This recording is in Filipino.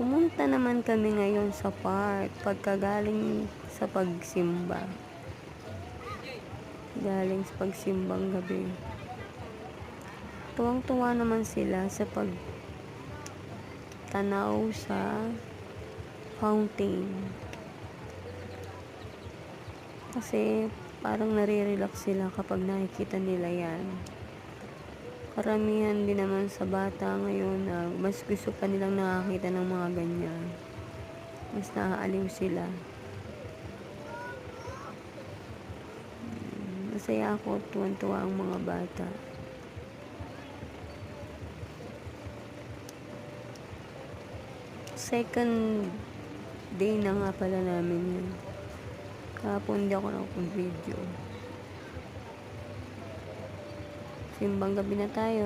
Pumunta naman kami ngayon sa park pagkagaling sa pagsimba. Galing sa pagsimbang gabi. Tuwang-tuwa naman sila sa pagtanaw sa fountain. Kasi parang nare-relax sila kapag nakikita nila yan. Karamihan din naman sa bata ngayon na mas gusto pa nilang nakakita ng mga ganyan. Mas naaaliw sila. Masaya ako, tuwan-tuwa ang mga bata. Second day na nga pala namin yun. Kahapon hindi ako nakapag-video. Simbang gabi na tayo.